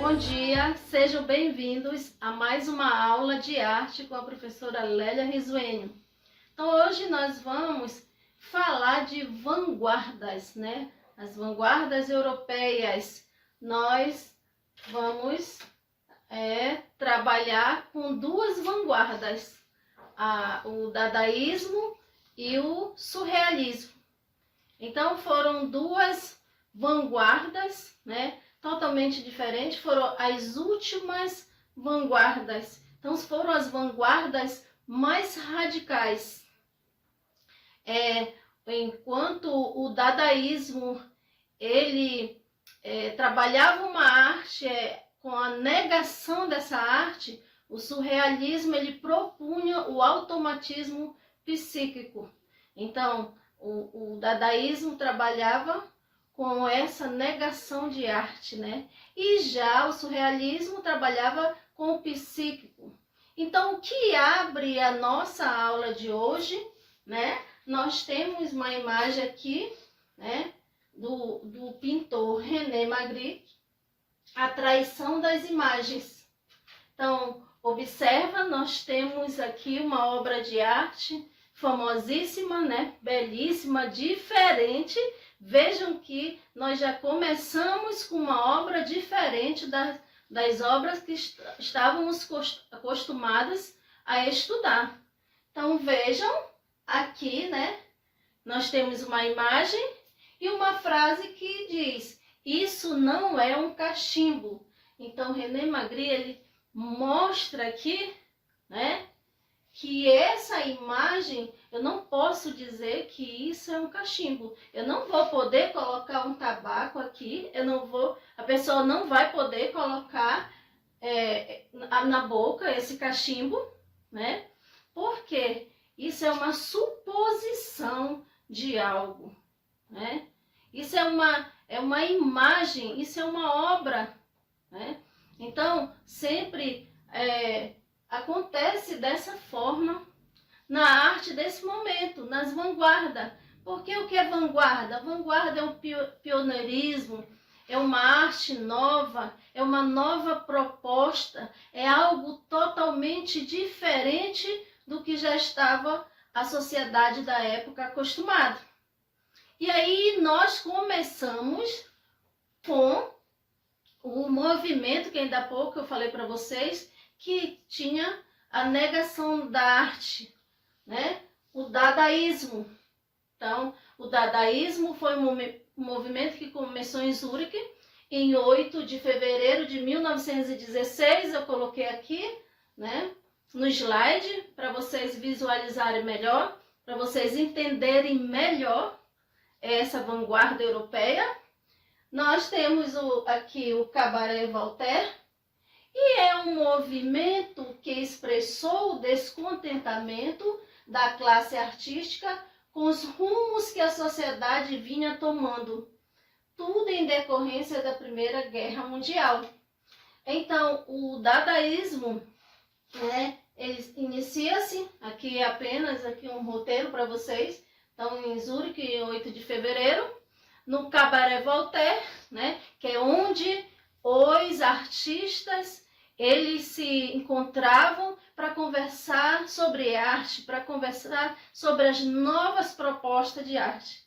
Bom dia, sejam bem-vindos a mais uma aula de arte com a professora Lélia Risuênio. Então hoje nós vamos falar de vanguardas, né? As vanguardas europeias. Nós vamos trabalhar com duas vanguardas, o dadaísmo e o surrealismo. Então foram duas vanguardas, né? Totalmente diferentes, foram as últimas vanguardas. Então foram as vanguardas mais radicais. Enquanto o dadaísmo ele trabalhava uma arte com a negação dessa arte, o surrealismo ele propunha o automatismo psíquico. Então o dadaísmo trabalhava com essa negação de arte, né? E já o surrealismo trabalhava com o psíquico. Então, o que abre a nossa aula de hoje, né? Nós temos uma imagem aqui, né? Do pintor René Magritte, A Traição das Imagens. Então, observa, nós temos aqui uma obra de arte famosíssima, né? Belíssima, diferente. Vejam que nós já começamos com uma obra diferente das obras que estávamos acostumados a estudar. Então vejam aqui, né? Nós temos uma imagem e uma frase que diz: isso não é um cachimbo. Então René Magritte ele mostra aqui, né? Que essa imagem, eu não posso dizer que isso é um cachimbo. Eu não vou poder colocar um tabaco aqui, a pessoa não vai poder colocar na boca esse cachimbo, né? Porque isso é uma suposição de algo, né? Isso é uma imagem, isso é uma obra, né? Então, sempre acontece dessa forma na arte desse momento, nas vanguardas. Porque o que é vanguarda? Vanguarda é um pioneirismo, é uma arte nova, é uma nova proposta, é algo totalmente diferente do que já estava a sociedade da época acostumada. E aí nós começamos com o movimento, que ainda há pouco eu falei para vocês, que tinha a negação da arte, né? O dadaísmo. Então, o dadaísmo foi um movimento que começou em Zurique em 8 de fevereiro de 1916. Eu coloquei aqui, né, no slide para vocês visualizarem melhor, para vocês entenderem melhor essa vanguarda europeia. Nós temos aqui o Cabaret Voltaire, e é um movimento que expressou o descontentamento da classe artística com os rumos que a sociedade vinha tomando, tudo em decorrência da Primeira Guerra Mundial. Então, o dadaísmo, né, ele inicia-se, aqui apenas um roteiro para vocês, então em Zurique, em 8 de fevereiro, no Cabaret Voltaire, né, que é onde os artistas eles se encontravam para conversar sobre arte, para conversar sobre as novas propostas de arte.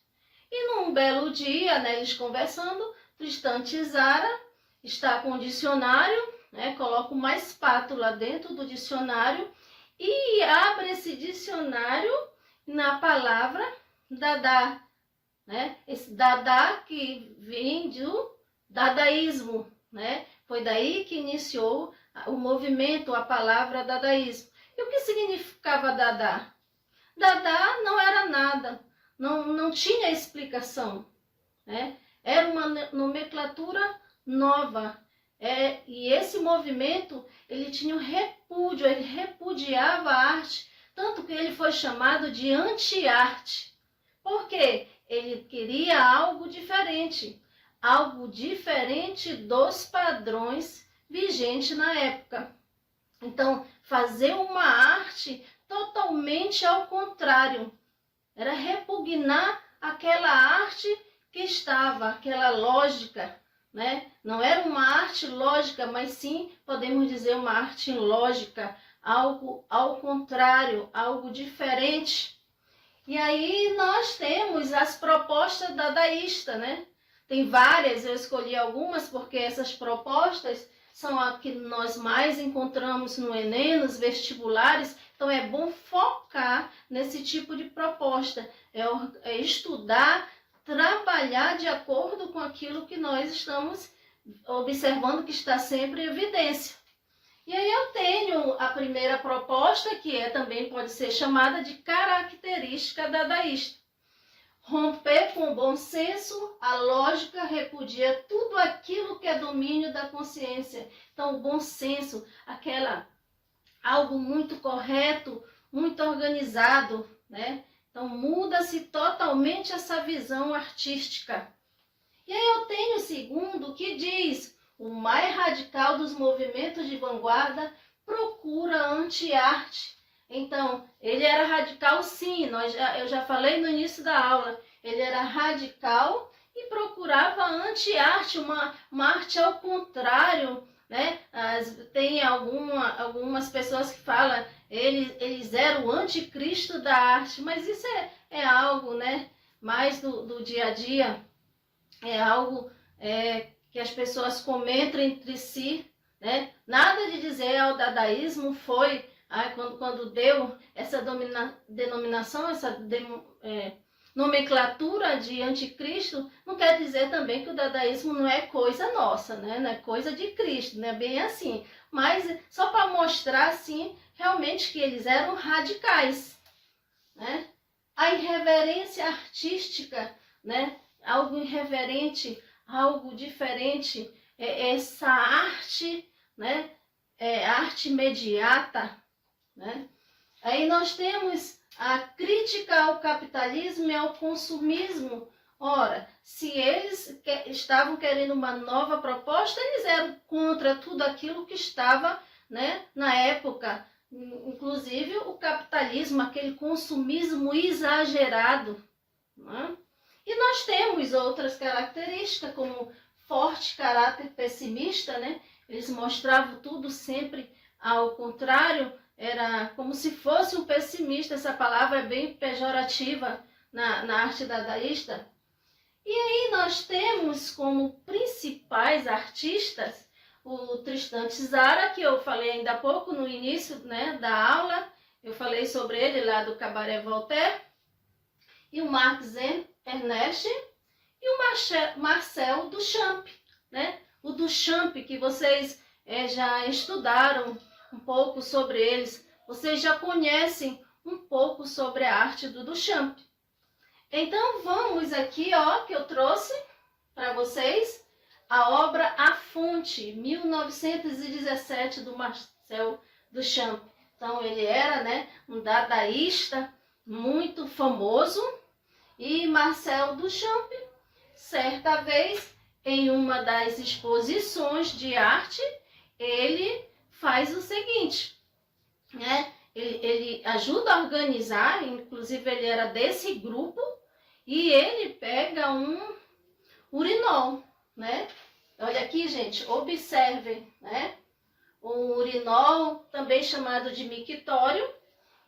E num belo dia, né, eles conversando, Tristan Tzara está com o dicionário, né, coloca uma espátula dentro do dicionário e abre esse dicionário na palavra Dada, né? Esse Dada que vem do dadaísmo, né? Foi daí que iniciou o movimento, a palavra dadaísmo. E o que significava Dada? Dada não era nada, não tinha explicação, né? Era uma nomenclatura nova. E esse movimento, ele tinha um repúdio, ele repudiava a arte, tanto que ele foi chamado de anti-arte. Por quê? Ele queria algo diferente dos padrões vigentes na época. Então, fazer uma arte totalmente ao contrário, era repugnar aquela arte que estava, aquela lógica, né? Não era uma arte lógica, mas sim, podemos dizer, uma arte lógica, algo ao contrário, algo diferente. E aí nós temos as propostas dadaístas, né? Tem várias, eu escolhi algumas porque essas propostas são as que nós mais encontramos no Enem, nos vestibulares. Então é bom focar nesse tipo de proposta, é estudar, trabalhar de acordo com aquilo que nós estamos observando que está sempre em evidência. E aí eu tenho a primeira proposta, que também pode ser chamada de característica dadaísta. Romper com o bom senso, a lógica repudia tudo aquilo que é domínio da consciência. Então, o bom senso, algo muito correto, muito organizado, né? Então, muda-se totalmente essa visão artística. E aí eu tenho o segundo, que diz: o mais radical dos movimentos de vanguarda procura anti-arte. Então, ele era radical sim, eu já falei no início da aula, ele era radical e procurava anti-arte, uma arte ao contrário, né? Tem algumas pessoas que falam, eles eram o anticristo da arte, mas isso é algo, né, mais do dia a dia, é algo que as pessoas comentam entre si, né? Nada de dizer o dadaísmo foi, quando deu essa denominação, essa nomenclatura de anticristo, não quer dizer também que o dadaísmo não é coisa nossa, né? Não é coisa de Cristo, não é bem assim. Mas só para mostrar, assim, realmente que eles eram radicais, né? A irreverência artística, né? Algo irreverente, algo diferente, essa arte, né? Arte imediata, né? Aí nós temos a crítica ao capitalismo e ao consumismo. Ora, se eles estavam querendo uma nova proposta, eles eram contra tudo aquilo que estava, né, na época, inclusive o capitalismo, aquele consumismo exagerado, né? E nós temos outras características, como forte caráter pessimista, né? Eles mostravam tudo sempre ao contrário, era como se fosse um pessimista. Essa palavra é bem pejorativa na arte dadaísta. E aí nós temos como principais artistas o Tristan Tzara, que eu falei ainda há pouco no início, né, da aula. Eu falei sobre ele lá do Cabaret Voltaire. E o Marx Ernest e o Marcel Duchamp, né? O Duchamp, que vocês já estudaram um pouco sobre eles, vocês já conhecem um pouco sobre a arte do Duchamp. Então vamos aqui, ó, que eu trouxe para vocês a obra A Fonte, 1917, do Marcel Duchamp. Então ele era, né, um dadaísta muito famoso. E Marcel Duchamp, certa vez, em uma das exposições de arte, ele faz o seguinte, né? Ele ajuda a organizar, inclusive ele era desse grupo, e ele pega um urinol, né? Olha aqui, gente, observem, né? Um urinol, também chamado de mictório,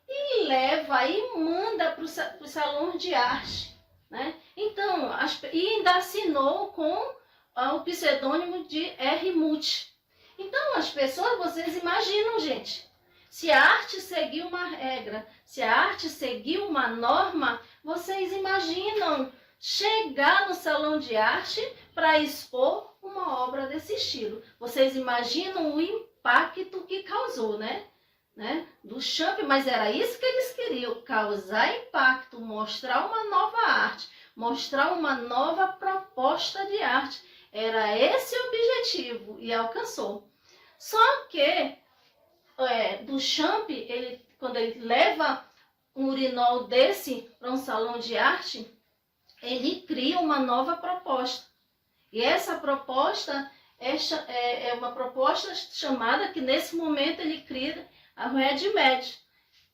e leva e manda para o salão de arte, né? Então, e ainda assinou com o pseudônimo de R. Muth. Então, as pessoas, vocês imaginam, gente, se a arte seguir uma regra, se a arte seguir uma norma, vocês imaginam chegar no salão de arte para expor uma obra desse estilo. Vocês imaginam o impacto que causou, né? Duchamp, mas era isso que eles queriam, causar impacto, mostrar uma nova arte, mostrar uma nova proposta de arte. Era esse o objetivo e alcançou. Só que Duchamp, quando ele leva um urinol desse para um salão de arte, ele cria uma nova proposta. E essa proposta é uma proposta chamada, que nesse momento ele cria a ready-made,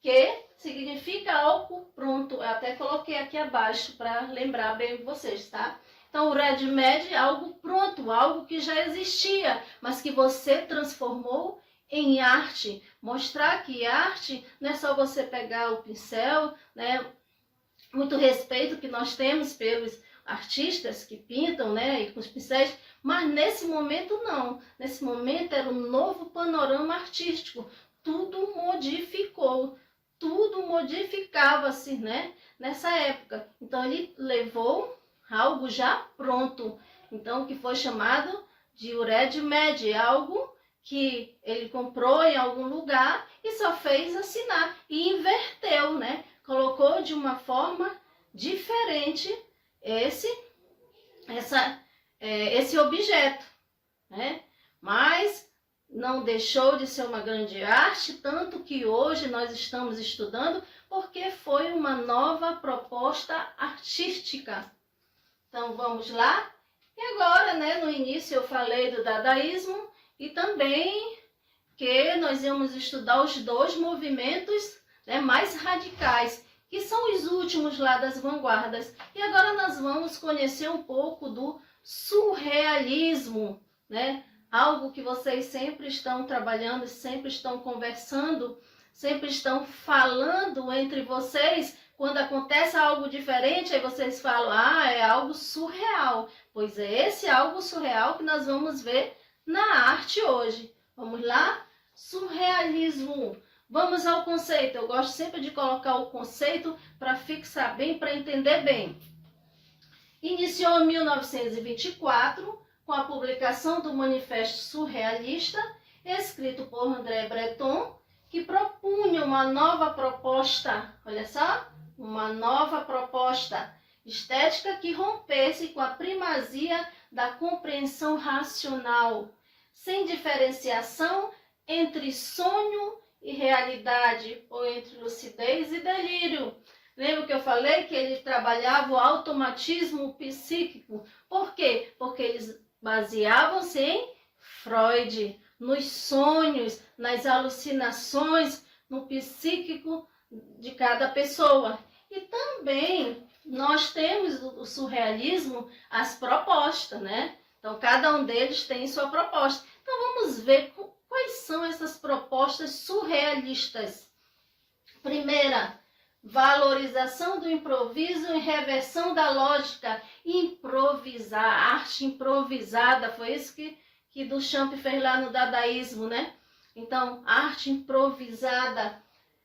que significa álcool pronto. Eu até coloquei aqui abaixo para lembrar bem vocês, tá? Então, o ready-made é algo pronto, algo que já existia, mas que você transformou em arte. Mostrar que arte não é só você pegar o pincel, né? Muito respeito que nós temos pelos artistas que pintam, né, e com os pincéis, mas nesse momento não. Nesse momento era um novo panorama artístico. Tudo modificou, tudo modificava-se, né, nessa época. Então ele levou algo já pronto, então que foi chamado de ready-made, algo que ele comprou em algum lugar e só fez assinar e inverteu, né? Colocou de uma forma diferente esse objeto, né? Mas não deixou de ser uma grande arte, tanto que hoje nós estamos estudando, porque foi uma nova proposta artística. Então vamos lá. E agora, né, no início eu falei do dadaísmo e também que nós íamos estudar os dois movimentos, né, mais radicais, que são os últimos lá das vanguardas. E agora nós vamos conhecer um pouco do surrealismo, né? Algo que vocês sempre estão trabalhando, sempre estão conversando, sempre estão falando entre vocês. Quando acontece algo diferente, aí vocês falam, ah, é algo surreal. Pois é esse algo surreal que nós vamos ver na arte hoje. Vamos lá? Surrealismo. Vamos ao conceito. Eu gosto sempre de colocar o conceito para fixar bem, para entender bem. Iniciou em 1924 com a publicação do Manifesto Surrealista, escrito por André Breton, que propunha uma nova proposta, olha só, uma nova proposta estética que rompesse com a primazia da compreensão racional, sem diferenciação entre sonho e realidade, ou entre lucidez e delírio. Lembra que eu falei que ele trabalhava o automatismo psíquico? Por quê? Porque eles baseavam-se em Freud, nos sonhos, nas alucinações, no psíquico de cada pessoa. E também nós temos o surrealismo, as propostas, né? Então cada um deles tem sua proposta. Então vamos ver quais são essas propostas surrealistas. Primeira, valorização do improviso e reversão da lógica. Improvisar, arte improvisada, foi isso que Duchamp fez lá no dadaísmo, né? Então, arte improvisada,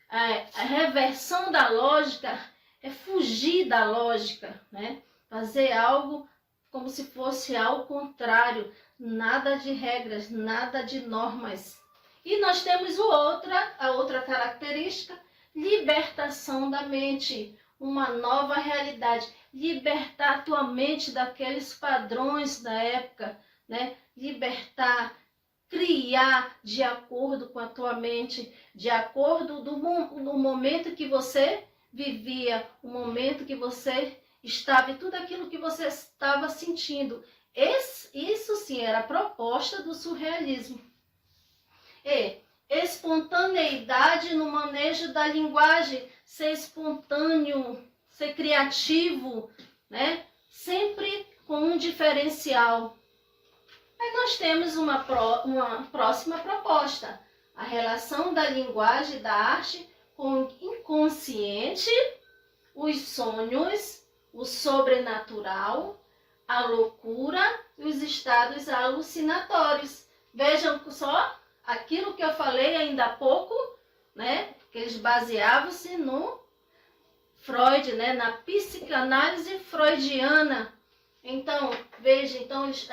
a reversão da lógica é fugir da lógica, né? Fazer algo como se fosse ao contrário, nada de regras, nada de normas. E nós temos a outra característica, libertação da mente, uma nova realidade, libertar a tua mente daqueles padrões da época, né? Libertar, criar de acordo com a tua mente, de acordo no momento que você vivia, o momento que você estava e tudo aquilo que você estava sentindo. Isso sim era a proposta do surrealismo. E espontaneidade no manejo da linguagem, ser espontâneo, ser criativo, né? Sempre com um diferencial. Aí nós temos uma próxima proposta, a relação da linguagem e da arte com o inconsciente, os sonhos, o sobrenatural, a loucura e os estados alucinatórios. Vejam só aquilo que eu falei ainda há pouco, né? Que eles baseavam-se no Freud, né? Na psicanálise freudiana. Então, veja,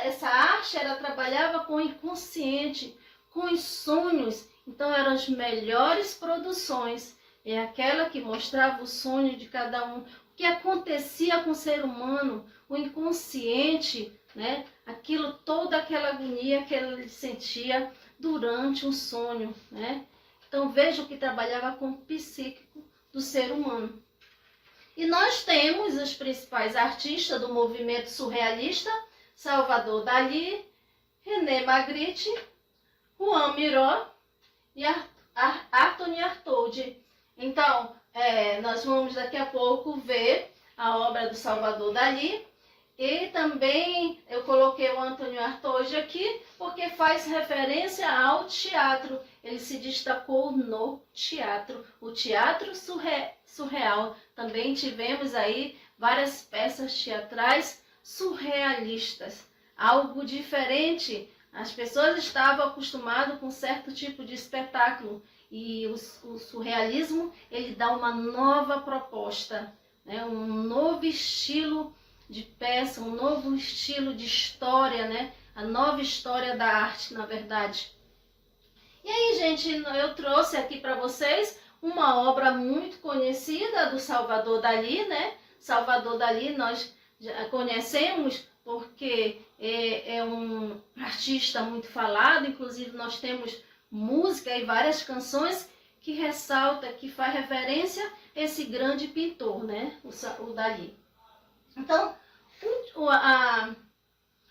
essa arte ela trabalhava com o inconsciente, com os sonhos. Então, eram as melhores produções. É aquela que mostrava o sonho de cada um, o que acontecia com o ser humano, o inconsciente, né? Aquilo, toda aquela agonia que ele sentia durante um sonho, né? Então, veja o que trabalhava com o psíquico do ser humano. E nós temos os principais artistas do movimento surrealista, Salvador Dalí, René Magritte, Juan Miró e Anthony Artaud. Então, nós vamos daqui a pouco ver a obra do Salvador Dalí. E também eu coloquei o Antônio Artaud aqui, porque faz referência ao teatro. Ele se destacou no teatro, o teatro surreal. Também tivemos aí várias peças teatrais surrealistas, algo diferente. As pessoas estavam acostumadas com certo tipo de espetáculo e o surrealismo, ele dá uma nova proposta, né? Um novo estilo de peça, um novo estilo de história, né? A nova história da arte, na verdade. E aí, gente, eu trouxe aqui para vocês uma obra muito conhecida do Salvador Dalí, né? Salvador Dalí nós já conhecemos porque é um artista muito falado, inclusive nós temos música e várias canções que ressalta, que faz referência a esse grande pintor, né? O Dalí. Então,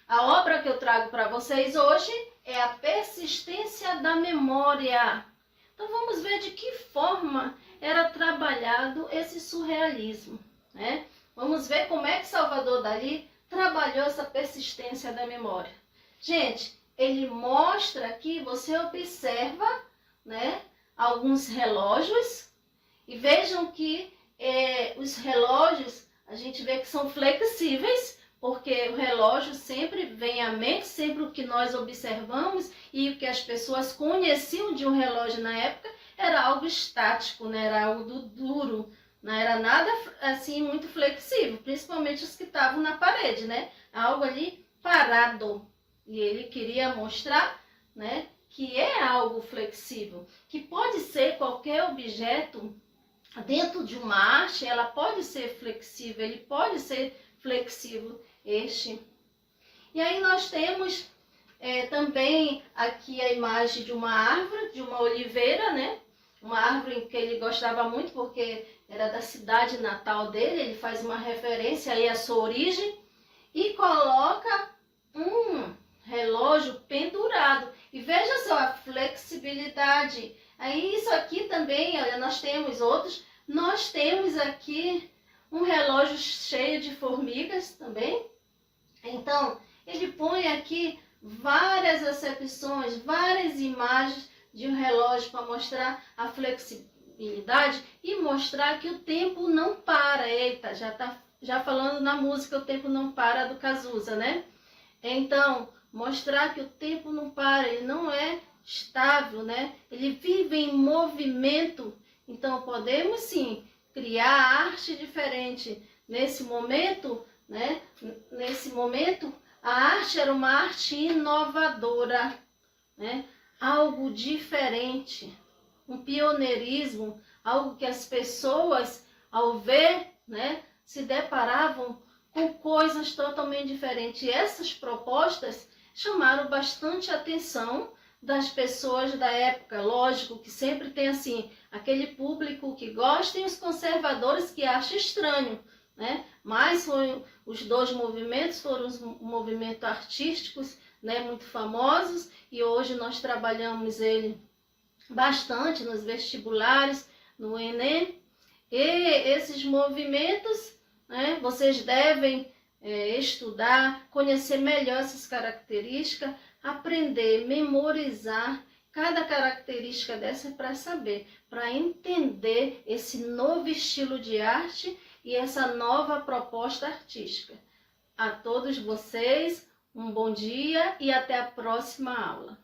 a obra que eu trago para vocês hoje é a persistência da memória. Então vamos ver de que forma era trabalhado esse surrealismo, né? Vamos ver como é que Salvador Dalí trabalhou essa persistência da memória. Gente, ele mostra aqui, você observa, né, alguns relógios e vejam que os relógios, a gente vê que são flexíveis, porque o relógio sempre vem à mente, sempre o que nós observamos e o que as pessoas conheciam de um relógio na época era algo estático, né? Era algo duro, não era nada assim muito flexível, principalmente os que estavam na parede, né? Algo ali parado. E ele queria mostrar, né, que é algo flexível, que pode ser qualquer objeto dentro de uma arte, ela pode ser flexível, ele pode ser flexível este. E aí nós temos também aqui a imagem de uma árvore, de uma oliveira, né? Uma árvore que ele gostava muito porque era da cidade natal dele, ele faz uma referência aí à sua origem e coloca um relógio pendurado. E veja só a flexibilidade. Aí isso aqui também, olha, nós temos outros. Nós temos aqui um relógio cheio de formigas também. Então, ele põe aqui várias acepções, várias imagens de um relógio para mostrar a flexibilidade e mostrar que o tempo não para. Eita, já falando na música O Tempo Não Para do Cazuza, né? Então, mostrar que o tempo não para, ele não é estável, né? Ele vive em movimento. Então, podemos sim criar arte diferente. Nesse momento, né? Nesse momento, a arte era uma arte inovadora, né? Algo diferente, um pioneirismo, algo que as pessoas, ao ver, né, se deparavam com coisas totalmente diferentes. E essas propostas chamaram bastante atenção das pessoas da época. Lógico que sempre tem assim aquele público que gosta e os conservadores que acham estranho, né? Mas os dois movimentos foram os movimentos artísticos, né, muito famosos, e hoje nós trabalhamos ele bastante nos vestibulares, no Enem. E esses movimentos, né, vocês devem estudar, conhecer melhor essas características, aprender, memorizar cada característica dessa para saber, para entender esse novo estilo de arte e essa nova proposta artística. A todos vocês, um bom dia e até a próxima aula.